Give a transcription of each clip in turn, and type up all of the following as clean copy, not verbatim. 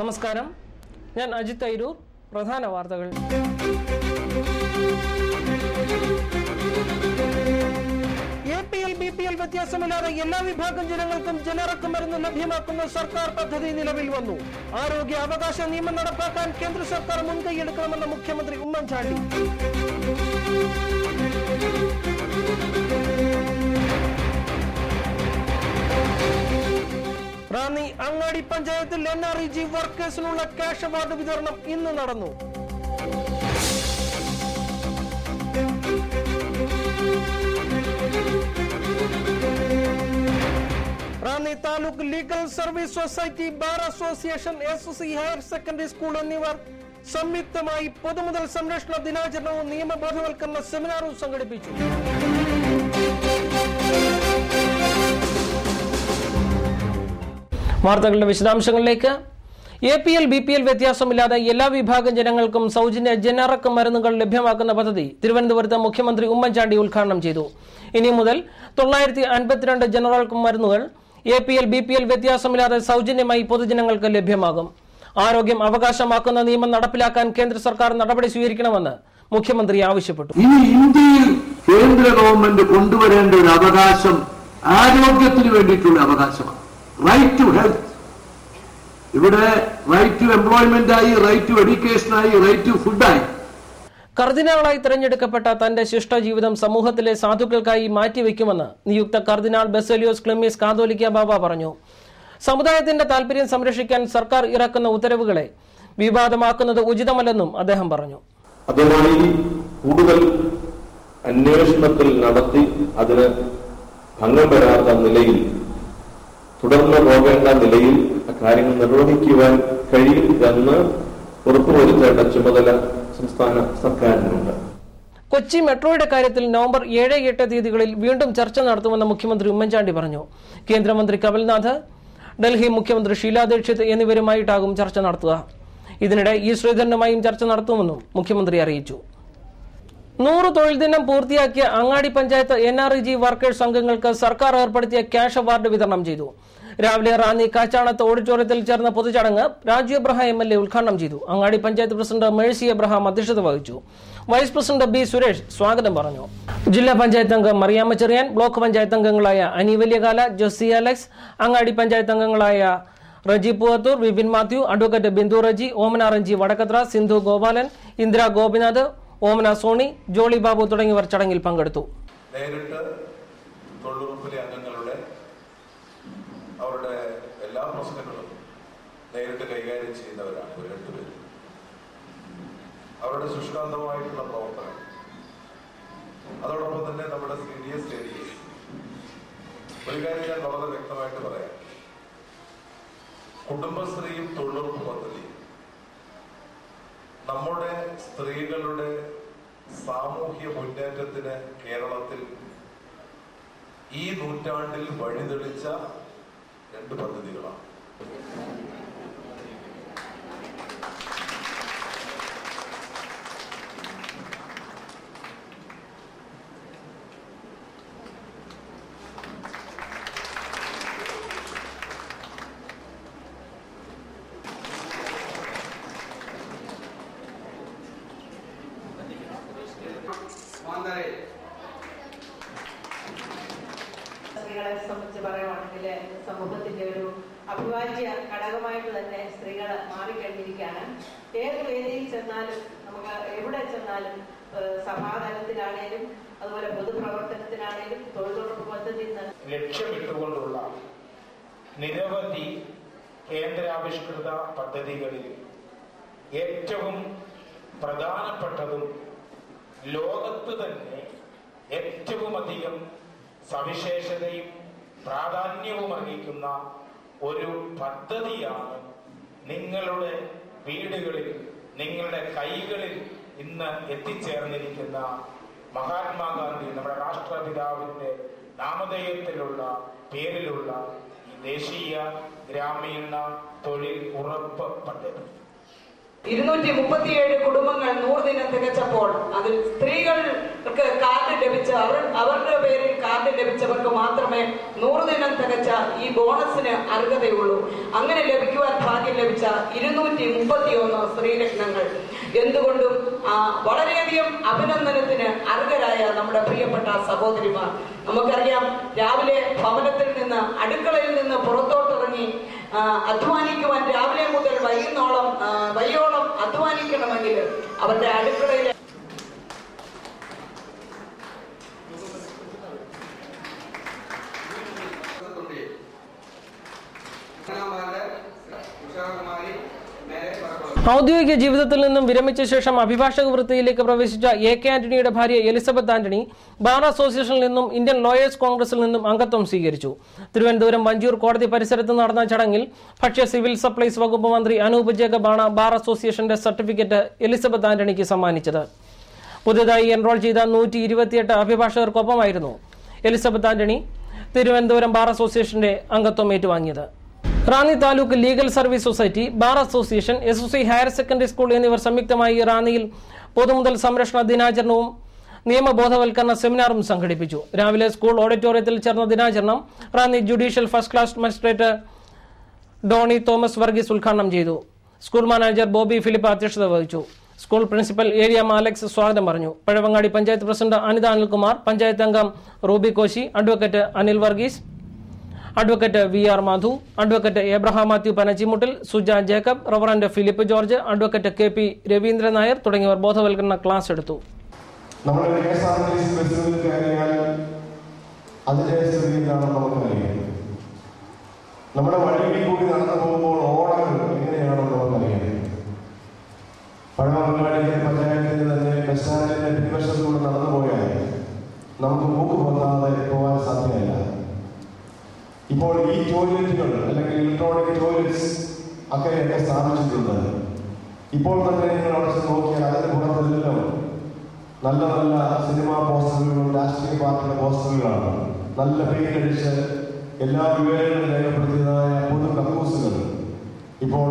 നമസ്കാരം, ഞാൻ അജിത് ഐരൂർ. പ്രധാന വാർത്തകൾ. APL BPL വ്യത്യാസമില്ലാതെ എല്ലാ വിഭാഗം ജനങ്ങൾക്കും ജനറക്ക് മരുന്ന് ലഭ്യമാക്കുന്ന സർക്കാർ പദ്ധതി നിലവിൽ വന്നു. ആരോഗ്യ അവകാശ നിയമം നടപ്പാക്കാൻ കേന്ദ്ര സർക്കാർ മുൻകൈയെടുക്കണമെന്ന് മുഖ്യമന്ത്രി ഉമ്മൻചാണ്ടി. റാന്നി അങ്ങാടി പഞ്ചായത്തിൽ NREG വർക്കേഴ്സിനുള്ള ക്യാഷ് അവാർഡ് വിതരണം ഇന്ന് നടന്നു. Ranni taluk legal service society, bar association, SSC higher secondary school എന്നിവർ സംയുക്തമായി പൊതുമുതൽ സംരക്ഷണ ദിനാചരണവും നിയമബോധവൽക്കരണ സെമിനാറും സംഘടിപ്പിച്ചു. വാർത്തകളുടെ വിശദാംശങ്ങളിലേക്ക്. APL BPL വ്യത്യാസമില്ലാതെ എല്ലാ വിഭാഗം ജനങ്ങൾക്കും സൗജന്യ ജനറക്ക് മരുന്നുകൾ ലഭ്യമാക്കുന്ന പദ്ധതി തിരുവനന്തപുരത്ത് മുഖ്യമന്ത്രി ഉമ്മൻചാണ്ടി ഉദ്ഘാടനം ചെയ്തു. ഇനി മുതൽ 952 ജനറൽ മരുന്നുകൾ APL BPL വ്യത്യാസമില്ലാതെ സൗജന്യമായി പൊതുജനങ്ങൾക്ക് ലഭ്യമാകും. ആരോഗ്യം അവകാശമാക്കുന്ന നിയമം നടപ്പിലാക്കാൻ കേന്ദ്ര സർക്കാർ നടപടി സ്വീകരിക്കണമെന്ന് മുഖ്യമന്ത്രി ആവശ്യപ്പെട്ടു. ഇനി ഇന്ത്യയിൽ കേന്ദ്ര ഗവൺമെന്റ് കൊണ്ടുവരേണ്ട ഒരു അവകാശം ആരോഗ്യത്തിന് വേണ്ടിയിട്ടുള്ള അവകാശമാണ്. Right to health. ഇവിടെ റൈറ്റ് ടു എംപ്ലോയ്മെന്റ് ആയി, റൈറ്റ് ടു എഡ്യൂക്കേഷൻ ആയി, റൈറ്റ് ടു ഫുഡായി. കർദിനാളായി തിരഞ്ഞെടുക്കപ്പെട്ട തന്റെ ശിഷ്ടജീവിതം സമൂഹത്തിലെ സാധുക്കൾക്കായി മാറ്റിവെക്കുമെന്ന് നിയുക്ത കർദിനാൾ ബസേലിയോസ് ക്ലെമീസ് കാതോലിക്ക ബാബ പറഞ്ഞു. സമുദായത്തിന്റെ താൽപര്യം സംരക്ഷിക്കാൻ സർക്കാർ ഇറക്കുന്ന ഉത്തരവുകളെ വിവാദമാക്കുന്നത് ഉചിതമല്ലെന്നും അദ്ദേഹം പറഞ്ഞു. അതുമായി കൂടുതൽ അന്വേഷണത്തിൽ നടത്തി അതിന് ഭംഗം വരാത്ത നിലയിൽ തുടർന്ന് പോകേണ്ട നിലയിൽ കാര്യങ്ങൾ നിർവഹിക്കുവാൻ കഴിയും എന്ന് ഉറപ്പുവരുത്തേണ്ട ചുമതല സംസ്ഥാന സർക്കാരിനുണ്ട്. കൊച്ചി മെട്രോയുടെ കാര്യത്തിൽ നവംബർ 7, 8 തീയതികളിൽ വീണ്ടും ചർച്ച നടത്തുമെന്ന് മുഖ്യമന്ത്രി ഉമ്മൻചാണ്ടി പറഞ്ഞു. കേന്ദ്രമന്ത്രി കമൽനാഥ്, ഡൽഹി മുഖ്യമന്ത്രി ഷീലാ ദീക്ഷിത് എന്നിവരുമായിട്ടാകും ചർച്ച നടത്തുക. ഇതിനിടെ ഈ ശ്രീധരനുമായും ചർച്ച നടത്തുമെന്നും മുഖ്യമന്ത്രി അറിയിച്ചു. 100 തൊഴിൽ ദിനം പൂർത്തിയാക്കിയ അങ്ങാടി പഞ്ചായത്ത് NREG വർക്കേഴ്സ് അംഗങ്ങൾക്ക് സർക്കാർ ഏർപ്പെടുത്തിയ ക്യാഷ് അവാർഡ് വിതരണം ചെയ്തു. രാവിലെ റാന്നി കാച്ചാണത്ത് ഓഡിറ്റോറിയത്തിൽ ചേർന്ന പൊതുചടങ്ങ് രാജു എബ്രഹാം MLA ഉദ്ഘാടനം ചെയ്തു. അങ്ങാടി പഞ്ചായത്ത് പ്രസിഡന്റ് മേഴ്സി എബ്രഹാം അധ്യക്ഷത വഹിച്ചു. വൈസ് പ്രസിഡന്റ് B സുരേഷ് സ്വാഗതം പറഞ്ഞു. ജില്ലാ പഞ്ചായത്ത് അംഗം മറിയാമ്മ ചെറിയാൻ, ബ്ലോക്ക് പഞ്ചായത്ത് അംഗങ്ങളായ അനി വലിയകാല, ജോസി അലക്സ്, അങ്ങാടി പഞ്ചായത്ത് അംഗങ്ങളായ റജി പൂവത്തൂർ, വിപിൻ മാത്യു, അഡ്വക്കേറ്റ് ബിന്ദു റജി, ഓമന റഞ്ചി വടക്കത്ര, സിന്ധു ഗോപാലൻ, ഇന്ദിര ഗോപിനാഥ്, ഓമന സോണി, ജോളി ബാബു തുടങ്ങിയവർ ചടങ്ങിൽ പങ്കെടുത്തു. നേരിട്ട് തൊഴിലുറപ്പിലെ അംഗങ്ങളുടെ അവരുടെ എല്ലാ പ്രശ്നങ്ങളും നേരിട്ട് കൈകാര്യം ചെയ്യുന്നവരാണ് ഇവർ രണ്ടുപേരും. അവരുടെ ശുഷ്കാന്തമായിട്ടുള്ള പ്രവർത്തനം, അതോടൊപ്പം തന്നെ നമ്മുടെ CDS ADS ഒരു കാര്യം ഞാൻ വളരെ വ്യക്തമായിട്ട് പറയാം. കുടുംബശ്രീയും തൊഴിലുറപ്പ് പദ്ധതിയും നമ്മുടെ സ്ത്രീകളുടെ സാമൂഹ്യ മുന്നേറ്റത്തിന് കേരളത്തിൽ ഈ നൂറ്റാണ്ടിൽ വഴിതെളിച്ച 2 പദ്ധതികളാണ്. സ്ത്രീകളെ സംബന്ധിച്ച് പറയുവാണെങ്കിൽ സമൂഹത്തിന്റെ ഒരു അഭിവാജ്യ ഘടകമായിട്ട് തന്നെ സ്ത്രീകൾ മാറിക്കഴിഞ്ഞിരിക്കുകയാണ്. ഏത് വേദിയിൽ ചെന്നാലും, നമുക്ക് എവിടെ ചെന്നാലും, സഭാതലത്തിലാണേലും അതുപോലെ പൊതുപ്രവർത്തനത്തിനാണേലും തൊഴിലുറപ്പ് പദ്ധതി ലക്ഷ്യമിട്ടുകൊണ്ടുള്ള നിരവധി കേന്ദ്രാവിഷ്കൃത പദ്ധതികളിൽ ഏറ്റവും പ്രധാനപ്പെട്ടതും ലോകത്ത് തന്നെ ഏറ്റവും അധികം സവിശേഷതയും പ്രാധാന്യവും അറിയിക്കുന്ന ഒരു പദ്ധതിയാണ് നിങ്ങളുടെ വീടുകളിൽ, നിങ്ങളുടെ കൈകളിൽ ഇന്ന് എത്തിച്ചേർന്നിരിക്കുന്ന മഹാത്മാഗാന്ധി, നമ്മുടെ രാഷ്ട്രപിതാവിന്റെ നാമധേയത്തിലുള്ള പേരിലുള്ള ഈ ദേശീയ ഗ്രാമീണ തൊഴിൽ ഉറപ്പ് പദ്ധതി. 237 കുടുംബങ്ങൾ 100 ദിനം തികച്ചപ്പോൾ അതിൽ സ്ത്രീകൾക്ക് കാർഡ് ലഭിച്ച് അവരുടെ പേരിൽ കാർഡ് ഭാഗ്യം ലഭിച്ചവർക്ക് മാത്രമേ 100 ദിനം തികച്ച ഈ ബോണസിന് അർഹതയുള്ളൂ. അങ്ങനെ ലഭിക്കുവാൻ ഭാഗ്യം ലഭിച്ച 231 സ്ത്രീരത്നങ്ങൾ. എന്തുകൊണ്ടും വളരെയധികം അഭിനന്ദനത്തിന് അർഹരായ നമ്മുടെ പ്രിയപ്പെട്ട സഹോദരിമാർ. നമുക്കറിയാം, രാവിലെ ഭവനത്തിൽ നിന്ന് അടുക്കളയിൽ നിന്ന് പുറത്തോട്ടിറങ്ങി അധ്വാനിക്കുവാൻ രാവിലെ മുതൽ വൈകിയോളം അധ്വാനിക്കണമെങ്കിൽ അവരുടെ അടുക്കളയിൽ ഔദ്യോഗിക ജീവിതത്തിൽ നിന്നും വിരമിച്ച ശേഷം അഭിഭാഷക വൃത്തിയിലേക്ക് പ്രവേശിച്ച AK ആന്റണിയുടെ ഭാര്യ എലിസബത്ത് ആന്റണി ബാർ അസോസിയേഷനിൽ നിന്നും ഇന്ത്യൻ ലോയേഴ്സ് കോൺഗ്രസിൽ നിന്നും അംഗത്വം സ്വീകരിച്ചു. തിരുവനന്തപുരം വഞ്ചിയൂർ കോടതി പരിസരത്ത് നടന്ന ചടങ്ങിൽ ഭക്ഷ്യ സിവിൽ സപ്ലൈസ് വകുപ്പ് മന്ത്രി അനൂപ് ജേക്കബാണ് ബാർ അസോസിയേഷന്റെ സർട്ടിഫിക്കറ്റ് എലിസബത്ത് ആന്റണിക്ക് സമ്മാനിച്ചത്. പുതുതായി എൻറോൾ ചെയ്ത 128 അഭിഭാഷകർക്കൊപ്പമായിരുന്നു എലിസബത്ത് ആന്റണി തിരുവനന്തപുരം ബാർ അസോസിയേഷന്റെ അംഗത്വം ഏറ്റുവാങ്ങിയത്. Ranni taluk legal service society, bar association, SSC higher secondary school എന്നിവർ സംയുക്തമായി റാന്നിയിൽ പൊതുമുതൽ സംരക്ഷണ ദിനാചരണവും നിയമബോധവൽക്കരണ സെമിനാറും സംഘടിപ്പിച്ചു. രാവിലെ സ്കൂൾ ഓഡിറ്റോറിയത്തിൽ ചേർന്ന ദിനാചരണം Ranni judicial first class magistrate Doni Thomas Varghese ഉദ്ഘാടനം ചെയ്തു. സ്കൂൾ മാനേജർ ബോബി ഫിലിപ്പ് അധ്യക്ഷത വഹിച്ചു. സ്കൂൾ പ്രിൻസിപ്പൽ ഏരിയ മാലക്സ് സ്വാഗതം പറഞ്ഞു. പഴവങ്ങാടി പഞ്ചായത്ത് പ്രസിഡന്റ് അനിത അനിൽകുമാർ, പഞ്ചായത്ത് അംഗം Ruby Koshy, advocate Anil Varghese, advocate VR Madhu, advocate Abraham Mathew Panachimuttil, Suja Jacob, reverend Philip George, advocate KP Raveendran Nair തുടങ്ങിയവർ ബോധവൽക്കരണ ക്ലാസ് എടുത്തു. നമ്മുടെ വഴിയിൽ കൂടി നടന്നു പോകുമ്പോൾ ഓടങ്ങൾ എങ്ങനെയാണോ നമുക്കറിയാം. പഴവങ്ങാടിയിലെ പഞ്ചായത്തിന് തന്നെ ബസ് സ്റ്റാൻഡിന്റെ പിൻവശത്തുകൂടെ നടന്നു പോയാൽ നമുക്ക് മൂക്ക് പൊന്നാതെ പോകാൻ സാധ്യമല്ല. ഇപ്പോൾ ഈ ടോയ്ലറ്റുകൾ അല്ലെങ്കിൽ ഇലക്ട്രോണിക് ടോയ്ലറ്റ്സ് ഒക്കെ സ്ഥാപിച്ചിട്ടുണ്ട്. ഇപ്പോൾ തന്നെ നിങ്ങൾ അവിടെ നോക്കിയാൽ അതിന് പുറത്തെല്ലാം നല്ല നല്ല സിനിമാ പോസ്റ്ററുകളും രാഷ്ട്രീയ പാർട്ടിയുടെ പോസ്റ്ററുകളാണ്. നല്ല പെയിന്റടിച്ച് എല്ലാ വിവരങ്ങളും രേഖപ്പെടുത്തിയതായ പൊതു കക്കൂസുകൾ ഇപ്പോൾ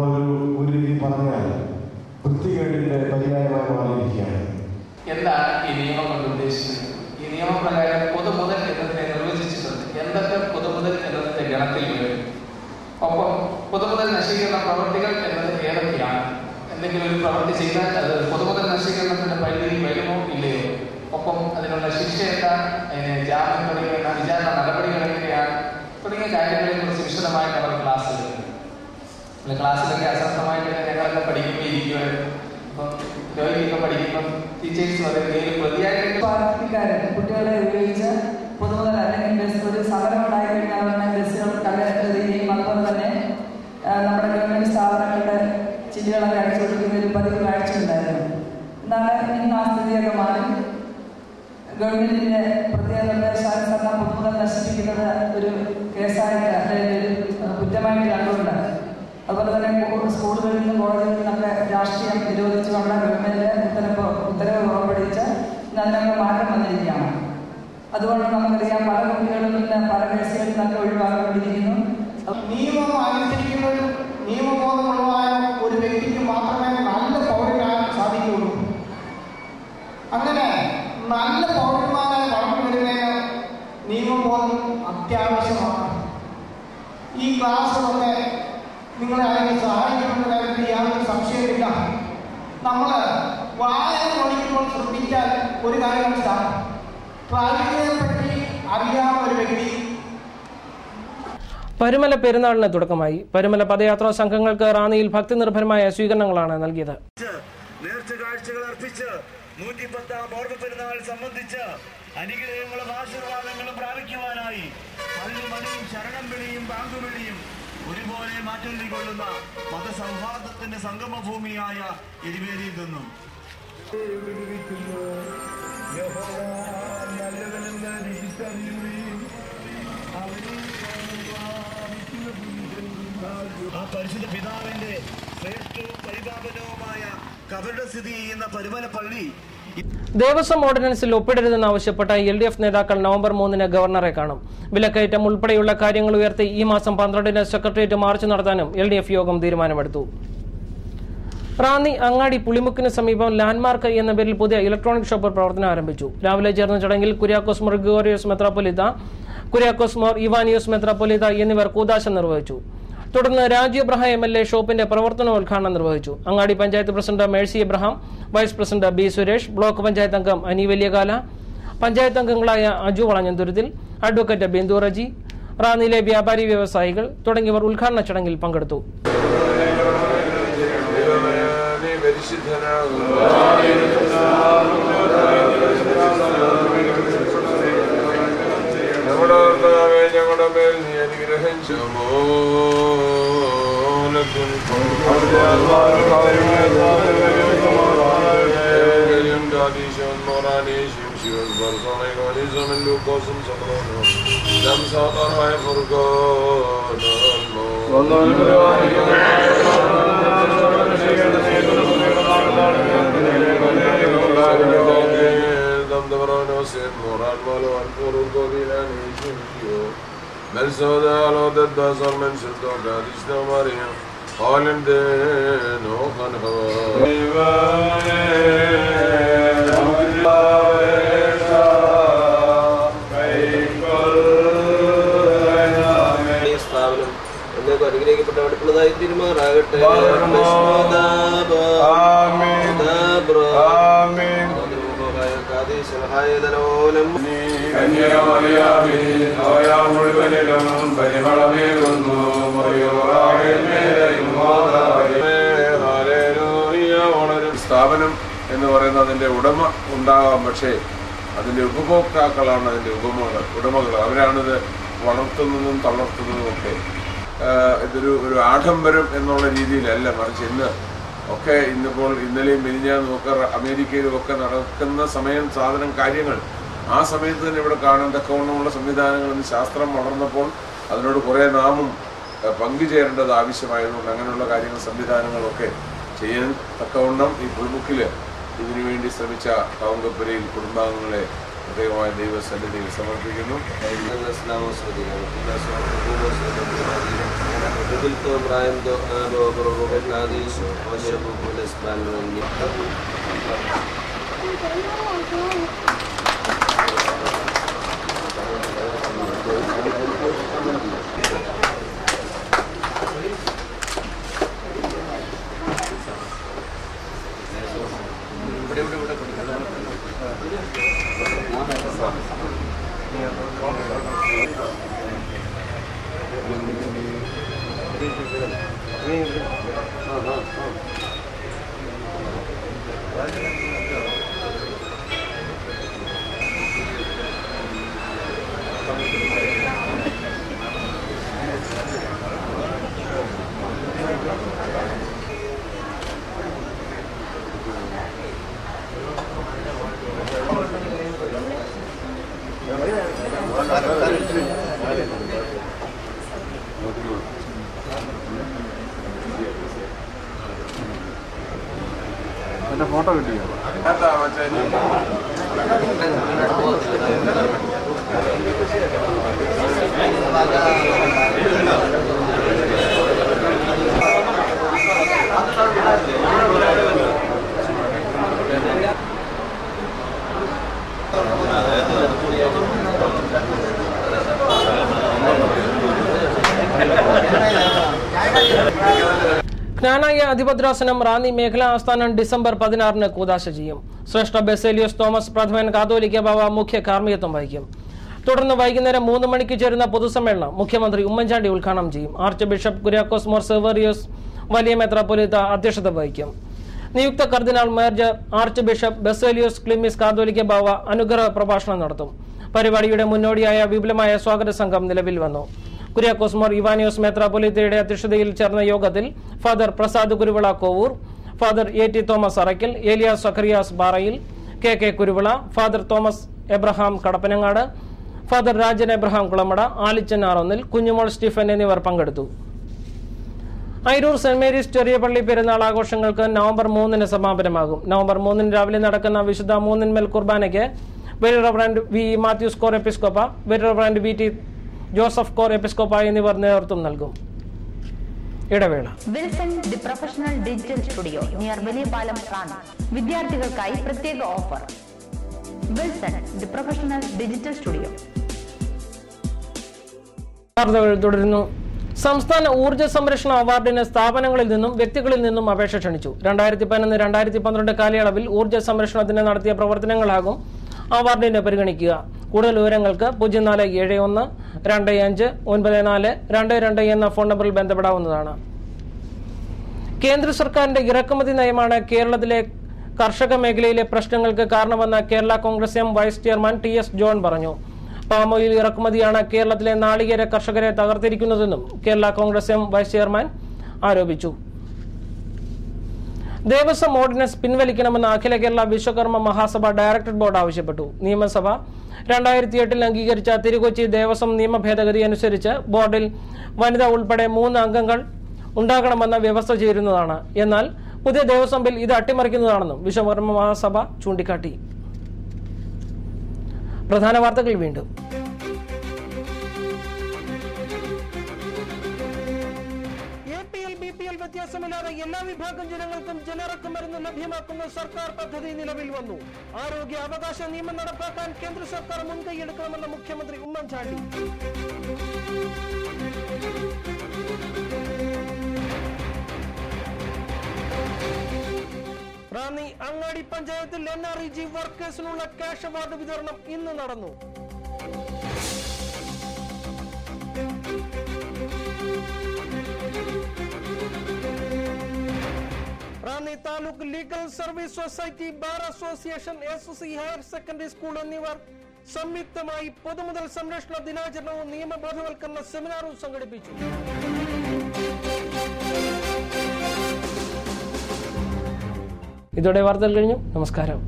ഒരു രീതി പറഞ്ഞാൽ വൃത്തികേടിന്റെ പര്യായമായി മാറിയിരിക്കുകയാണ്. എന്താണ് ഈ നിയമം കൊണ്ട് ഉദ്ദേശിക്കുന്നത്? ഈ നിയമപ്രകാരം പൊതുമുതൽ എന്നതിനെ നിർവചിച്ചിട്ടുണ്ട്. എന്തൊക്കെ പൊതുമുതൽ എന്നതിന്റെ ഗണത്തിൽ വരും? ഒപ്പം പൊതുമുതൽ നശീകരണ പ്രവർത്തികൾ എന്നത് ഏതൊക്കെയാണ്? എന്തെങ്കിലും ഒരു പ്രവൃത്തി ചെയ്താൽ അത് പൊതുമുതൽ നശീകരണത്തിന്റെ പരിധിയിൽ വരുമോ ഇല്ലയോ? ഒപ്പം അതിനുള്ള ശിക്ഷ എന്താണ്? അതിന് ജാമ്യം തുടങ്ങിയ വിചാരണ നടപടികൾ എങ്ങനെയാണ്? തുടങ്ങിയ കാര്യങ്ങളെ കുറിച്ച് വിശദമായിട്ട് അവർ ക്ലാസ്സിലൊക്കെ അശ്രദ്ധമായിട്ട് ഞങ്ങളൊക്കെ പഠിക്കുമ്പോൾ ഇരിക്കുമായിരുന്നു. അപ്പം രോഗിയൊക്കെ പഠിക്കുമ്പം ടീച്ചേഴ്സ് പറയുന്നത് പ്രതിയായിട്ട് കുട്ടികളെ ഉപയോഗിച്ച് പൊതുമുതൽ അല്ലെങ്കിൽ ഒരു സമരം ഉണ്ടായി കഴിഞ്ഞാൽ ബസ്സുകൾ കല്ലെടുക്കുകയും അതുപോലെ തന്നെ നമ്മുടെ ഗവൺമെന്റ് സ്ഥാപനങ്ങളുടെ ചില്ലുകളൊക്കെ അടിച്ചു കൊടുക്കുന്ന ഒരു പതിവ് കാഴ്ചയുണ്ടായിരുന്നു. എന്നാണ് ഇന്ന് ആ സ്ഥിതിയൊക്കെ മാറി ഗവൺമെന്റിന്റെ പ്രത്യേക നിർദ്ദേശാനുസരണം പൊതുമുതൽ നശിപ്പിക്കുന്നത് ഒരു കേസായിട്ട് അല്ലെങ്കിൽ ഒരു കുറ്റമായിട്ട് കണ്ടുകൊണ്ട് അതുപോലെ തന്നെ സ്കൂളുകളിൽ നിന്നും കോളേജിൽ നിന്നൊക്കെ രാഷ്ട്രീയം നിരോധിച്ചുകൊണ്ട് ഗവൺമെന്റ് ഉത്തരവ് പുറപ്പെടുവിച്ച് അതിനൊക്കെ മാറ്റം വന്നിരിക്കുകയാണ്. അതുകൊണ്ട് നമുക്കറിയാം പല കുട്ടികളും ഇന്ന് പല കേസുകളിൽ നിന്നൊക്കെ ഒഴിവാക്കപ്പെട്ടിരിക്കുന്നു. നിയമം അനുസരിക്കുന്നൊരു നിയമബോധമുള്ളതായ ഒരു വ്യക്തിക്ക് മാത്രമേ നല്ല പൗരനാകാൻ സാധിക്കുകയുള്ളൂ. അങ്ങനെ നല്ല പൗരന്മാരായി വളർന്നു വരുന്നതിന് നിയമബോധം അത്യാവശ്യമാണ്. ഈ ക്ലാസ്സുകളൊക്കെ നിങ്ങളെ അതിനെ സഹായിക്കുന്ന കാര്യത്തിൽ യാതൊരു സംശയമില്ല. നമ്മൾ വായന പഠിക്കുമ്പോൾ ശ്രദ്ധിച്ചാൽ ഒരു കാര്യം മനസ്സിലാവും. ട്രാഫിക്കിനെ പറ്റി അറിയാവുന്ന ഒരു വ്യക്തി. പരുമല പെരുന്നാളിന് തുടക്കമായി. പരുമല പദയാത്രാ സംഘങ്ങൾക്ക് റാന്നിയിൽ ഭക്തി നിർഭരമായ സ്വീകരണങ്ങളാണ് നൽകിയത്. നേർച്ചകാഴ്ചകൾ അർപ്പിച്ച് 110ാം ഓർമ്മ പെരുന്നാൾ സംബന്ധിച്ച് അനുഗ്രഹങ്ങളും ആശീർവാദങ്ങളും പ്രാപിക്കുവാനായി പള്ളിമണിയും ശരണം വിളിയും ബാങ്കുവിളിയും ഒരുപോലെ മാറ്റൊല്ലിക്കൊള്ളുന്ന മതസൗഹാർദ്ദത്തിന്റെ സംഗമഭൂമിയായ എരിവേലിയിൽ നിന്നും ആ പരിശുദ്ധ പിതാവിന്റെ ശ്രേഷ്ഠവും പരിപാലനവുമായ കബറിട സ്ഥിതി ചെയ്യുന്ന പരുമല പള്ളി ദേവസ്വം ഓർഡിനൻസിൽ ഒപ്പിടരുതെന്നാവശ്യപ്പെട്ട LDF നേതാക്കൾ നവംബർ 3-ന് ഗവർണറെ കാണും. വിലക്കയറ്റം ഉൾപ്പെടെയുള്ള കാര്യങ്ങൾ ഉയർത്തി ഈ മാസം 12-ന് സെക്രട്ടേറിയറ്റ് മാർച്ച് നടത്താനും LDF യോഗം തീരുമാനമെടുത്തു. റാന്നി അങ്ങാടി പുളിമുക്കിന് സമീപം ലാൻഡ്മാർക്ക് എന്ന പേരിൽ പുതിയ ഇലക്ട്രോണിക് ഷോപ്പ് പ്രവർത്തനം ആരംഭിച്ചു. രാവിലെ ചേർന്ന ചടങ്ങിൽ കുര്യാക്കോസ് മോർ ഗ്രിഗോറിയോസ് മെത്രാപ്പൊലീത്ത, കുര്യാക്കോസ് മോർ ഇവാനിയോസ് മെത്രാപ്പൊലീത്ത എന്നിവർ കൂദാശ നിർവഹിച്ചു. തുടർന്ന് രാജു എബ്രഹാം MLA ഷോപ്പിന്റെ പ്രവർത്തനോദ്ഘാടനം നിർവഹിച്ചു. Angadi panchayat president Mercy Abraham, vice president B Suresh, block panchayat അംഗം അനി വലിയകാല, പഞ്ചായത്ത് അംഗങ്ങളായ അജു വളഞ്ഞന്തുരുത്തിൽ, അഡ്വക്കേറ്റ് ബിന്ദു റജി, റാന്നിയിലെ വ്യാപാരി വ്യവസായികൾ തുടങ്ങിയവർ ഉദ്ഘാടന ചടങ്ങിൽ പങ്കെടുത്തു. ഞങ്ങളുടെ മേൽ നീ അനുഗ്രഹിച്ചുമോ Melsoda that does all mention of God is no Maria, all in the no സ്ഥാപനം എന്ന് പറയുന്നത് അതിന്റെ ഉടമ ഉണ്ടാകാം, പക്ഷേ അതിന്റെ ഉപഭോക്താക്കളാണ് അതിന്റെ ഉടമകൾ. അവരാണിത് വളർത്തുന്നതും തളർത്തുന്നതും ഒക്കെ. ഇതൊരു ആഡംബരം എന്നുള്ള രീതിയിലല്ല, മറിച്ച് ഇന്നിപ്പോൾ ഇന്നലെയും മിനിഞ്ഞാന്നും ഒക്കെ അമേരിക്കയിലും ഒക്കെ നടക്കുന്ന കാര്യങ്ങൾ ആ സമയത്ത് തന്നെ ഇവിടെ കാണാൻ തക്കവണ്ണമുള്ള സംവിധാനങ്ങൾ ഇന്ന് ശാസ്ത്രം വളർന്നപ്പോൾ അതിനോട് കുറേ നാമും പങ്കുചേരേണ്ടത് ആവശ്യമായതുകൊണ്ട് അങ്ങനെയുള്ള കാര്യങ്ങൾ സംവിധാനങ്ങളൊക്കെ ചെയ്യാൻ തക്കവണ്ണം ഈ പുൽമുക്കിൽ ഇതിനുവേണ്ടി ശ്രമിച്ച കാവുങ്കപ്പുരയിൽ കുടുംബാംഗങ്ങളെ പ്രത്യേകമായ ദൈവസന്നിധിയിൽ സമർപ്പിക്കുന്നു. ഫോട്ടോ കിട്ടിയോ? ജ്ഞാനായ അധിപദ്രാസനം റാന്നി മേഖലാ ആസ്ഥാനം ഡിസംബർ 16 കൂദാശ ചെയ്യും. ശ്രേഷ്ഠ ബെസേലിയോസ് തോമസ് പ്രഥമൻ കാതോലിക്ക ബാവ മുഖ്യ കാർമ്മികത്വം വഹിക്കും. തുടർന്ന് വൈകുന്നേരം 3 മണിക്ക് ചേരുന്ന പൊതുസമ്മേളനം മുഖ്യമന്ത്രി ഉമ്മൻചാണ്ടി ഉദ്ഘാടനം ചെയ്യും. ആർച്ച് ബിഷപ്പ് കുര്യാക്കോസ് മോർ സെവേറിയോസ് വലിയ മെത്രാപ്പൊലീത്ത അധ്യക്ഷത വഹിക്കും. നിയുക്ത കർദിനാൾ major archbishop Baselios Cleemis Catholicos Bava അനുഗ്രഹ പ്രഭാഷണം നടത്തും. പരിപാടിയുടെ മുന്നോടിയായ വിപുലമായ സ്വാഗത സംഘം നിലവിൽ വന്നു. കുര്യാക്കോസ് മോർ ഇവാനിയോസ് മെത്രാപ്പൊലീത്തയുടെ അധ്യക്ഷതയിൽ ചേർന്ന യോഗത്തിൽ father Prasad Kuruvila Kovoor, father AT Thomas Arackal, Elias Zacharias Barayil, KK Kuruvila, father Thomas Abraham Kadappanangad, father Rajan Abraham Kulamada, Alichan Aronnil, Kunjumol Stephen എന്നിവർ പങ്കെടുത്തു. അയിരൂർ സെന്റ് മേരീസ് ചെറിയ പള്ളി പെരുന്നാൾ ആഘോഷങ്ങൾക്ക് നവംബർ 3 സമാപനമാകും. നവംബർ 3 രാവിലെ നടക്കുന്ന വിശുദ്ധ മൂന്നിന്മേൽ കുർബാനയ്ക്ക് വെരി റവറൻഡ് V മാത്യൂസ് കോർ എപ്പിസ്കോപ്പ, വെരി റവറൻഡ് VT ജോസഫ് കോർ എപ്പിസ്കോപ്പ എന്നിവർ നേതൃത്വം നൽകും. ഇടവേള. Wilson the professional digital studio near Valiyapalam Ranni. വിദ്യാർത്ഥികൾക്കായി പ്രത്യേക offer. Wilson the professional digital studio. വാർത്തകൾ തുടരുന്നു. സംസ്ഥാന ഊർജ്ജ സംരക്ഷണ അവാർഡിന് സ്ഥാപനങ്ങളിൽ നിന്നും വ്യക്തികളിൽ നിന്നും അപേക്ഷ ക്ഷണിച്ചു. 2011-2012 കാലയളവിൽ ഊർജ്ജ സംരക്ഷണത്തിന് നടത്തിയ പ്രവർത്തനങ്ങളാകും അവാർഡിന് പരിഗണിക്കുക. കൂടുതൽ വിവരങ്ങൾക്ക് 0471259422 എന്ന ഫോൺ നമ്പറിൽ ബന്ധപ്പെടാവുന്നതാണ്. കേന്ദ്ര സർക്കാരിന്റെ ഇറക്കുമതി നയമാണ് കേരളത്തിലെ കർഷക മേഖലയിലെ പ്രശ്നങ്ങൾക്ക് കാരണമെന്ന് Kerala Congress M vice chairman TS John പറഞ്ഞു. പാമോയിൽ ഇറക്കുമതിയാണ് കേരളത്തിലെ നാളികേര കർഷകരെ തകർത്തിരിക്കുന്നതെന്നും Kerala Congress M vice chairman ആരോപിച്ചു. ദേവസ്വം ഓർഡിനൻസ് പിൻവലിക്കണമെന്ന് അഖില കേരള വിശ്വകർമ്മ മഹാസഭ ഡയറക്ടർ ബോർഡ് ആവശ്യപ്പെട്ടു. നിയമസഭ 2008 അംഗീകരിച്ച തിരുക്കൊച്ചി ദേവസ്വം നിയമ ഭേദഗതി അനുസരിച്ച് ബോർഡിൽ വനിത ഉൾപ്പെടെ 3 അംഗങ്ങൾ ഉണ്ടാകണമെന്ന വ്യവസ്ഥ ചേരുന്നതാണ്. എന്നാൽ പുതിയ ദേവസ്വം ബിൽ ഇത് അട്ടിമറിക്കുന്നതാണെന്നും വിശ്വകർമ്മ മഹാസഭ ചൂണ്ടിക്കാട്ടി. പ്രധാന വാർത്തകൾ വീണ്ടും. APL BPL വ്യത്യാസമില്ലാതെ എല്ലാ വിഭാഗം ജനങ്ങൾക്കും ജനറക്ക് മരുന്ന് ലഭ്യമാക്കുന്ന സർക്കാർ പദ്ധതി നിലവിൽ വന്നു. ആരോഗ്യ അവകാശ നിയമം നടപ്പാക്കാൻ കേന്ദ്ര സർക്കാർ മുൻകൈയെടുക്കണമെന്ന് മുഖ്യമന്ത്രി ഉമ്മൻചാണ്ടി. റാന്നി അങ്ങാടി പഞ്ചായത്തിൽ NREG വർക്കേഴ്സിനുള്ള ക്യാഷ് അവാർഡ് വിതരണം ഇന്ന് നടന്നു. Ranni taluk legal service society, bar association, SSC higher secondary school എന്നിവർ സംയുക്തമായി പൊതുമുതൽ സംരക്ഷണ ദിനാചരണവും നിയമബോധവൽക്കരണ സെമിനാറും സംഘടിപ്പിച്ചു. ഇതോടെ വാർത്തകൾ കഴിഞ്ഞു. നമസ്കാരം.